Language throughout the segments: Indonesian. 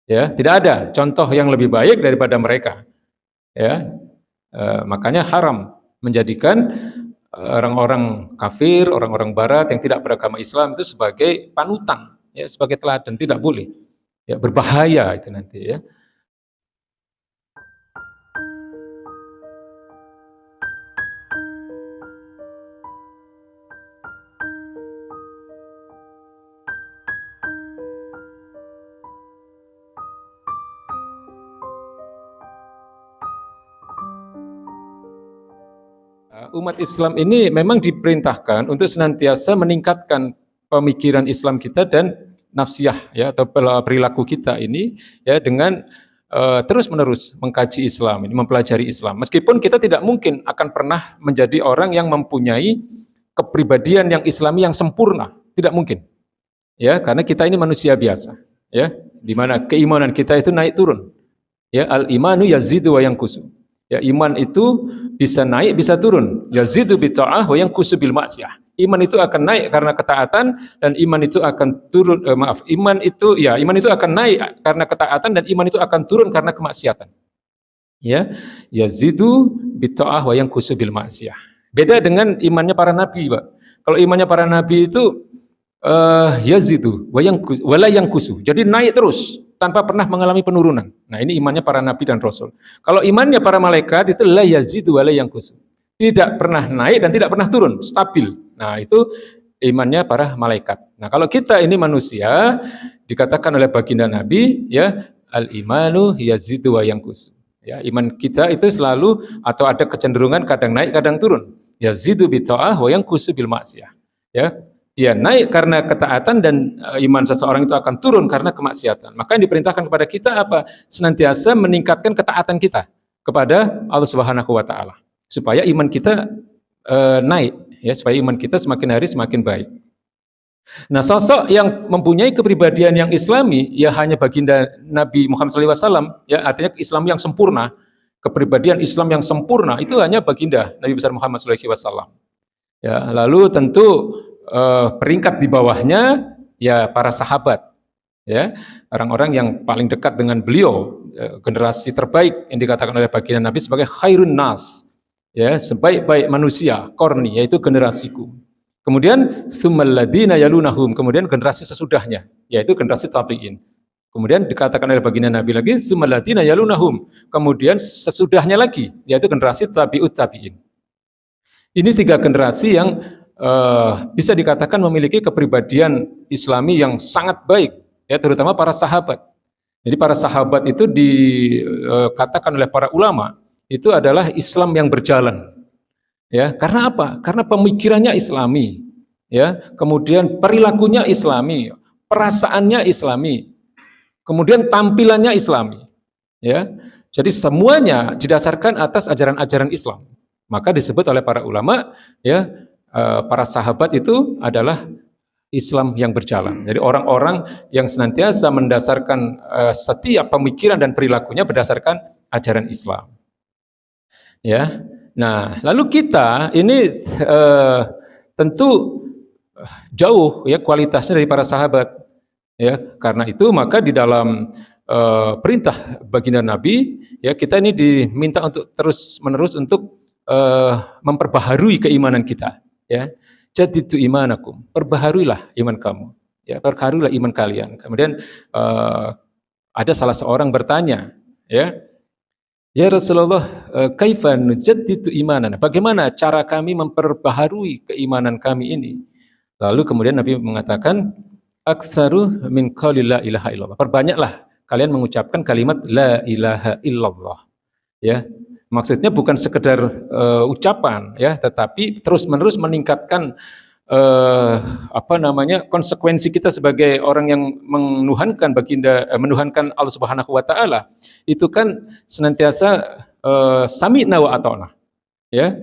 Ya, tidak ada contoh yang lebih baik daripada mereka. Ya, makanya haram menjadikan orang-orang kafir, orang-orang Barat yang tidak beragama Islam itu sebagai panutan, ya, sebagai teladan, tidak boleh. Ya, berbahaya itu nanti ya. Umat Islam ini memang diperintahkan untuk senantiasa meningkatkan pemikiran Islam kita dan nafsiyah ya atau perilaku kita ini ya dengan terus-menerus mengkaji Islam ini, mempelajari Islam. Meskipun kita tidak mungkin akan pernah menjadi orang yang mempunyai kepribadian yang Islami yang sempurna, tidak mungkin. Ya, karena kita ini manusia biasa, ya, di mana keimanan kita itu naik turun. Ya, al-imanu yazidu wa yanqusu. Ya, iman itu bisa naik, bisa turun. Yazidu bi ta'ah wa yanqusu bil ma'siyah. Iman itu akan naik karena ketaatan dan iman itu akan turun iman itu akan naik karena ketaatan dan iman itu akan turun karena kemaksiatan. Ya, yazidu bi ta'ah wa yanqusu bil ma'siyah. Beda dengan imannya para nabi, Pak. Kalau imannya para nabi itu yazidu wala yanqusu. Jadi naik terus tanpa pernah mengalami penurunan. Nah, ini imannya para nabi dan rasul. Kalau imannya para malaikat itu la yazidu wala yanqusu. Tidak pernah naik dan tidak pernah turun, stabil. Nah, itu imannya para malaikat. Nah, kalau kita ini manusia dikatakan oleh baginda Nabi ya al-imanu yazidu wa yanqusu. Ya, iman kita itu selalu atau ada kecenderungan kadang naik kadang turun. Yazidu bi ta'ah wa yanqusu bil ma'siyah. Ya, dia naik karena ketaatan dan iman seseorang itu akan turun karena kemaksiatan. Maka yang diperintahkan kepada kita apa? Senantiasa meningkatkan ketaatan kita kepada Allah Subhanahu wa taala supaya iman kita naik ya, supaya iman kita semakin hari semakin baik. Nah, sosok yang mempunyai kepribadian yang Islami ya hanya baginda Nabi Muhammad SAW ya, artinya Islam yang sempurna, kepribadian Islam yang sempurna itu hanya baginda Nabi besar Muhammad SAW. Ya, lalu tentu peringkat di bawahnya ya para sahabat ya, orang-orang yang paling dekat dengan beliau, generasi terbaik yang dikatakan oleh baginda Nabi sebagai khairun nas ya, sebaik-baik manusia, korni, yaitu generasiku. Kemudian summal ladina yalunahum, kemudian generasi sesudahnya, yaitu generasi tabi'in. Kemudian dikatakan oleh baginda Nabi lagi summal ladina yalunahum, kemudian sesudahnya lagi, yaitu generasi tabi'ut tabi'in. Ini tiga generasi yang bisa dikatakan memiliki kepribadian Islami yang sangat baik, ya, terutama para sahabat. Jadi para sahabat itu dikatakan oleh para ulama itu adalah Islam yang berjalan. Ya, karena apa? Karena pemikirannya Islami, ya, kemudian perilakunya Islami, perasaannya Islami, kemudian tampilannya Islami, ya. Jadi semuanya didasarkan atas ajaran-ajaran Islam. Maka disebut oleh para ulama, ya, para sahabat itu adalah Islam yang berjalan. Jadi orang-orang yang senantiasa mendasarkan setiap pemikiran dan perilakunya berdasarkan ajaran Islam. Ya. Nah, lalu kita ini tentu jauh ya kualitasnya dari para sahabat. Ya, karena itu maka di dalam perintah baginda Nabi, ya, kita ini diminta untuk terus-menerus untuk memperbaharui keimanan kita, ya. Jadidu imanakum, perbaharuilah iman kamu, ya, perbaharuilah iman kalian. Kemudian ada salah seorang bertanya, ya Rasulullah, kaifa nujaddidu imanana? Bagaimana cara kami memperbaharui keimanan kami ini? Lalu kemudian Nabi mengatakan, aktsaru min qauli la ilaha illallah. Perbanyaklah kalian mengucapkan kalimat la ilaha illallah. Ya. Maksudnya bukan sekedar ucapan ya, tetapi terus-menerus meningkatkan konsekuensi kita sebagai orang yang menuhankan Allah Subhanahu wa taala. Itu kan senantiasa sami'na wa ata'na. Ya.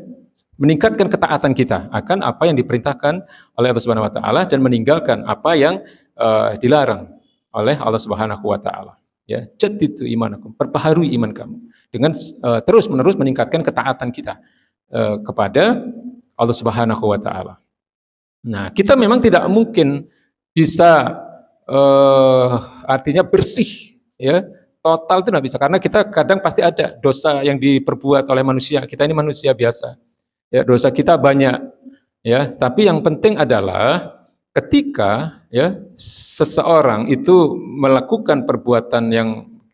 Meningkatkan ketaatan kita akan apa yang diperintahkan oleh Allah Subhanahu wa taala dan meninggalkan apa yang dilarang oleh Allah Subhanahu wa taala. Ya, jadidu imanakum, perbaharui iman kamu dengan terus-menerus meningkatkan ketaatan kita kepada Allah Subhanahu wa taala. Nah, kita memang tidak mungkin bisa artinya bersih ya total itu nggak bisa, karena kita kadang pasti ada dosa yang diperbuat oleh manusia. Kita ini manusia biasa, ya dosa kita banyak, ya. Tapi yang penting adalah ketika ya seseorang itu melakukan perbuatan yang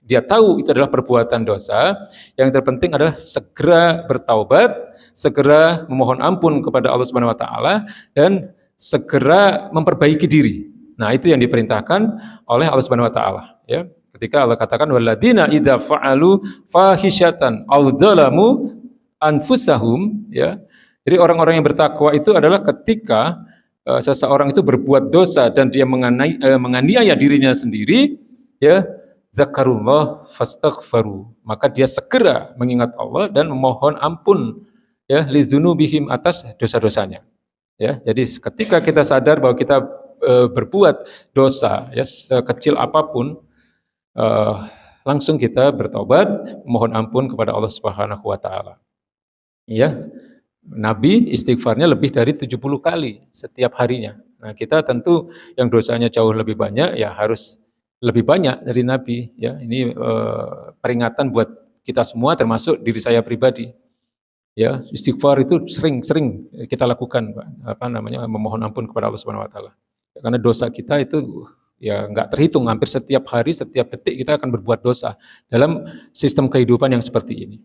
dia tahu itu adalah perbuatan dosa, yang terpenting adalah segera bertaubat, segera memohon ampun kepada Allah Subhanahu wa taala, dan segera memperbaiki diri. Nah, itu yang diperintahkan oleh Allah Subhanahu wa taala, ya. Ketika Allah katakan walladzina idza fa'alu fahisyatan aw dzalamu anfusahum, ya. Jadi orang-orang yang bertakwa itu adalah ketika seseorang itu berbuat dosa dan dia menganiaya dirinya sendiri, ya, zakarullah fastaghfaru, maka dia segera mengingat Allah dan memohon ampun, ya, lizunubihim, atas dosa-dosanya, ya. Jadi ketika kita sadar bahwa kita berbuat dosa, ya, sekecil apapun, langsung kita bertobat, mohon ampun kepada Allah Subhanahu wa taala. Ya. Nabi istighfarnya lebih dari 70 kali setiap harinya. Nah, kita tentu yang dosanya jauh lebih banyak, ya harus lebih banyak dari Nabi, ya. Ini peringatan buat kita semua, termasuk diri saya pribadi. Ya, istighfar itu sering-sering kita lakukan, memohon ampun kepada Allah Subhanahu wa taala. Karena dosa kita itu ya nggak terhitung, hampir setiap hari, setiap detik kita akan berbuat dosa dalam sistem kehidupan yang seperti ini.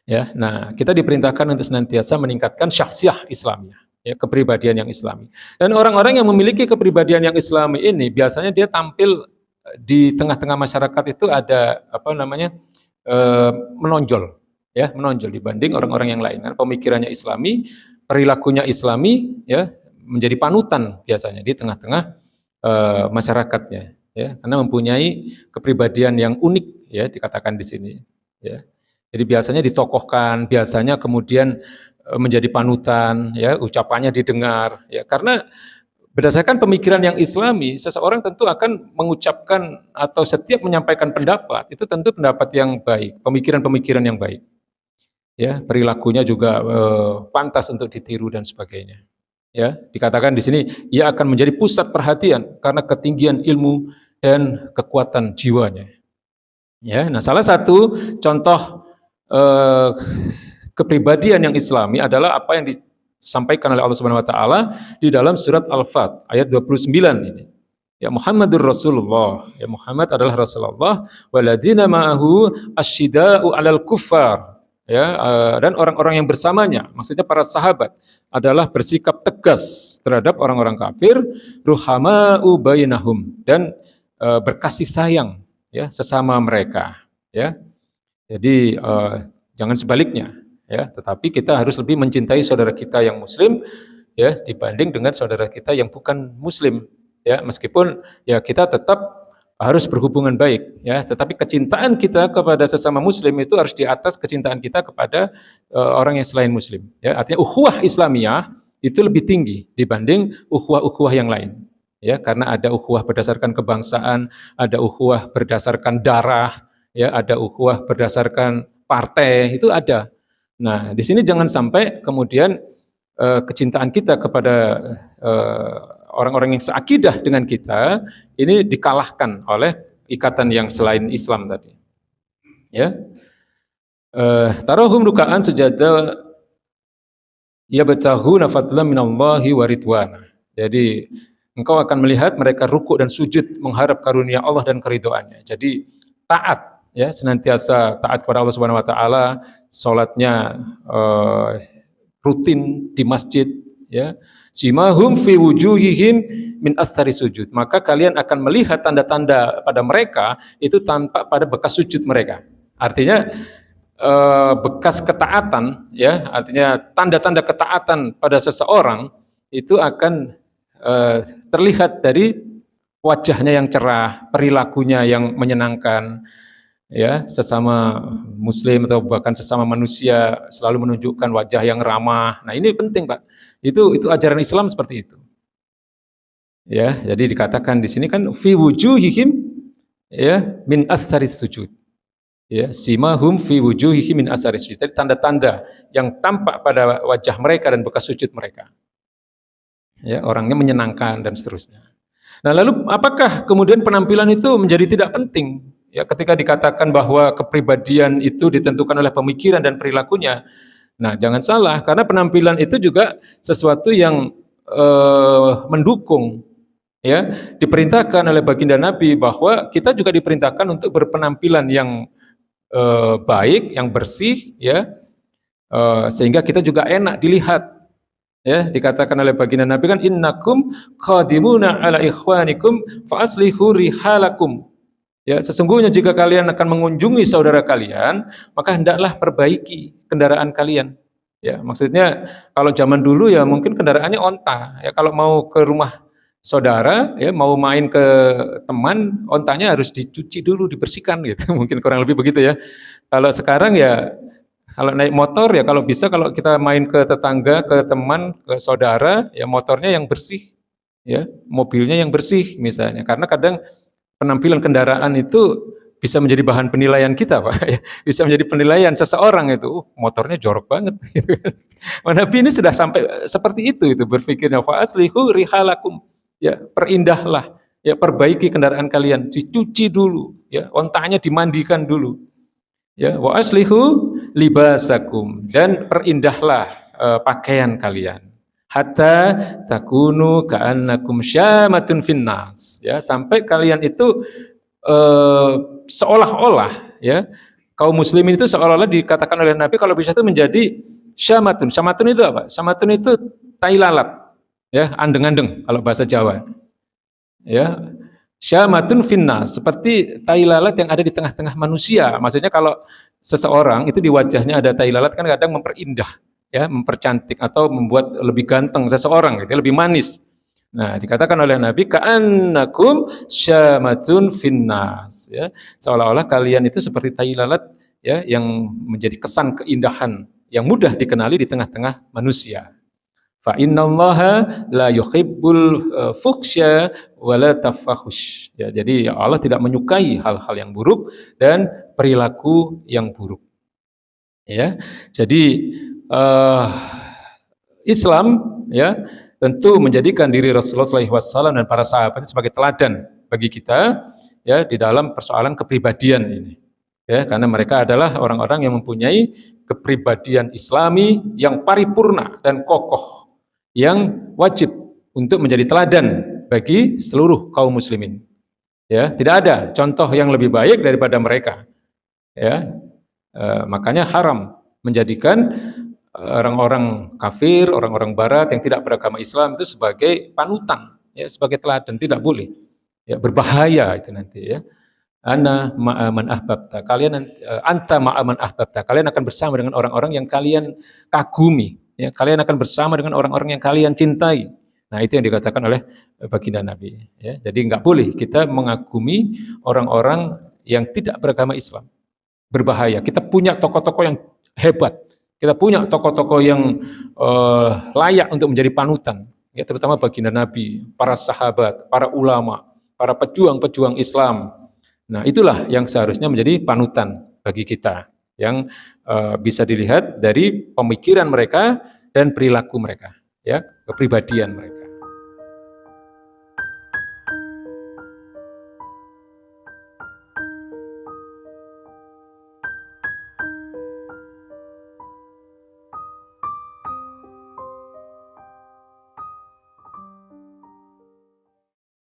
Ya, nah kita diperintahkan untuk senantiasa meningkatkan syakhsiah Islamnya, ya, kepribadian yang Islami. Dan orang-orang yang memiliki kepribadian yang Islami ini biasanya dia tampil di tengah-tengah masyarakat itu ada menonjol, ya, menonjol dibanding orang-orang yang lain. Karena pemikirannya Islami, perilakunya Islami, ya, menjadi panutan biasanya di tengah-tengah masyarakatnya, ya, karena mempunyai kepribadian yang unik, ya, dikatakan di sini, ya. Jadi biasanya ditokohkan, biasanya kemudian menjadi panutan, ya, ucapannya didengar, ya, karena berdasarkan pemikiran yang Islami, seseorang tentu akan mengucapkan atau setiap menyampaikan pendapat itu tentu pendapat yang baik, pemikiran-pemikiran yang baik, ya, perilakunya juga pantas untuk ditiru dan sebagainya, ya. Dikatakan di sini ia akan menjadi pusat perhatian karena ketinggian ilmu dan kekuatan jiwanya, ya. Nah, salah satu contoh kepribadian yang Islami adalah apa yang disampaikan oleh Allah Subhanahu wa taala di dalam surat Al-Fat ayat 29 ini. Ya, Muhammadur Rasulullah, ya, Muhammad adalah Rasulullah, waladzina ma'ahu asyidda'u 'alal kuffar, ya, dan orang-orang yang bersamanya, maksudnya para sahabat, adalah bersikap tegas terhadap orang-orang kafir, ruhama'u bainahum, dan berkasih sayang, ya, sesama mereka, ya. Jadi jangan sebaliknya, ya, tetapi kita harus lebih mencintai saudara kita yang muslim, ya, dibanding dengan saudara kita yang bukan muslim, ya, meskipun ya kita tetap harus berhubungan baik, ya, tetapi kecintaan kita kepada sesama muslim itu harus di atas kecintaan kita kepada orang yang selain muslim, ya. Artinya ukhuwah Islamiyah itu lebih tinggi dibanding ukhuwah-ukhuwah yang lain, ya, karena ada ukhuwah berdasarkan kebangsaan, ada ukhuwah berdasarkan darah, ya, ada ukhuwah berdasarkan partai, itu ada. Nah, di sini jangan sampai kemudian kecintaan kita kepada orang-orang yang seakidah dengan kita ini dikalahkan oleh ikatan yang selain Islam tadi, ya. Tarahum ruka'an sujada yabtaghuna fadlan minallahi wa ridwana. Jadi engkau akan melihat mereka rukuk dan sujud mengharap karunia Allah dan keridhoannya. Jadi taat, ya, senantiasa taat kepada Allah Subhanahu wa taala, salatnya rutin di masjid, ya. Simahum fi wujuhihim min atsari sujud. Maka kalian akan melihat tanda-tanda pada mereka itu tampak pada bekas sujud mereka. Artinya bekas ketaatan, ya, artinya tanda-tanda ketaatan pada seseorang itu akan terlihat dari wajahnya yang cerah, perilakunya yang menyenangkan, ya, sesama muslim atau bahkan sesama manusia selalu menunjukkan wajah yang ramah. Nah, ini penting, Pak. Itu ajaran Islam seperti itu. Ya, jadi dikatakan di sini kan fi wujuhihim, ya, min atsaris sujud. Ya, simahum fi wujuhihim min atsaris sujud. Jadi tanda-tanda yang tampak pada wajah mereka dan bekas sujud mereka. Ya, orangnya menyenangkan dan seterusnya. Nah, lalu apakah kemudian penampilan itu menjadi tidak penting? Ya, ketika dikatakan bahwa kepribadian itu ditentukan oleh pemikiran dan perilakunya. Nah, jangan salah, karena penampilan itu juga sesuatu yang mendukung, ya, diperintahkan oleh baginda Nabi bahwa kita juga diperintahkan untuk berpenampilan yang baik, yang bersih, ya, sehingga kita juga enak dilihat. Ya, dikatakan oleh baginda Nabi kan innakum qadimuna ala ikhwanikum fa aslihu rihalakum. Ya, sesungguhnya jika kalian akan mengunjungi saudara kalian, maka hendaklah perbaiki kendaraan kalian. Ya, maksudnya kalau zaman dulu ya mungkin kendaraannya onta. Ya, kalau mau ke rumah saudara, ya mau main ke teman, ontanya harus dicuci dulu, dibersihkan gitu. Mungkin kurang lebih begitu ya. Kalau sekarang ya kalau naik motor ya kalau bisa kalau kita main ke tetangga, ke teman, ke saudara, ya motornya yang bersih, ya mobilnya yang bersih misalnya. Karena kadang penampilan kendaraan itu bisa menjadi bahan penilaian kita, Pak. Ya, bisa menjadi penilaian seseorang itu, motornya jorok banget. Nabi ini sudah sampai seperti itu berpikirnya. Fa aslihu rihalakum, ya perindahlah, ya perbaiki kendaraan kalian, dicuci dulu, ya ontanya dimandikan dulu. Ya, wa aslihu libasakum, dan perindahlah pakaian kalian. Hatta takunu ka'annakum syamatun finnas, ya sampai kalian itu seolah-olah, ya kaum muslimin itu seolah-olah dikatakan oleh Nabi kalau bisa itu menjadi syamatun. Syamatun itu apa? Syamatun itu tai lalat, ya andeng-andeng kalau bahasa Jawa. Ya, syamatun finnas, seperti tai lalat yang ada di tengah-tengah manusia. Maksudnya kalau seseorang itu di wajahnya ada tai lalat kan kadang memperindah, ya, mempercantik atau membuat lebih ganteng seseorang, gitu, lebih manis. Nah, dikatakan oleh Nabi ka'annakum syamatun finnas, ya. Seolah-olah kalian itu seperti tai lalat, ya, yang menjadi kesan keindahan yang mudah dikenali di tengah-tengah manusia. Fa innallaha la yuhibbul fuhsya wala tafahush. Ya, jadi Allah tidak menyukai hal-hal yang buruk dan perilaku yang buruk. Ya. Jadi Islam, ya, tentu menjadikan diri Rasulullah SAW dan para sahabat sebagai teladan bagi kita, ya, di dalam persoalan kepribadian ini. Ya, karena mereka adalah orang-orang yang mempunyai kepribadian Islami yang paripurna dan kokoh, yang wajib untuk menjadi teladan bagi seluruh kaum muslimin. Ya, tidak ada contoh yang lebih baik daripada mereka. Ya, makanya haram menjadikan orang-orang kafir, orang-orang barat yang tidak beragama Islam itu sebagai panutan, ya, sebagai teladan, tidak boleh. Ya, berbahaya itu nanti, ya. Ana ma'aman ahbabta. Kalian anta ma'aman ahbabta. Kalian akan bersama dengan orang-orang yang kalian kagumi. Ya, kalian akan bersama dengan orang-orang yang kalian cintai. Nah, itu yang dikatakan oleh baginda Nabi. Ya, jadi nggak boleh kita mengagumi orang-orang yang tidak beragama Islam. Berbahaya. Kita punya tokoh-tokoh yang hebat. Kita punya tokoh-tokoh yang layak untuk menjadi panutan. Ya, terutama baginda Nabi, para sahabat, para ulama, para pejuang-pejuang Islam. Nah, itulah yang seharusnya menjadi panutan bagi kita, yang bisa dilihat dari pemikiran mereka dan perilaku mereka, ya, kepribadian mereka.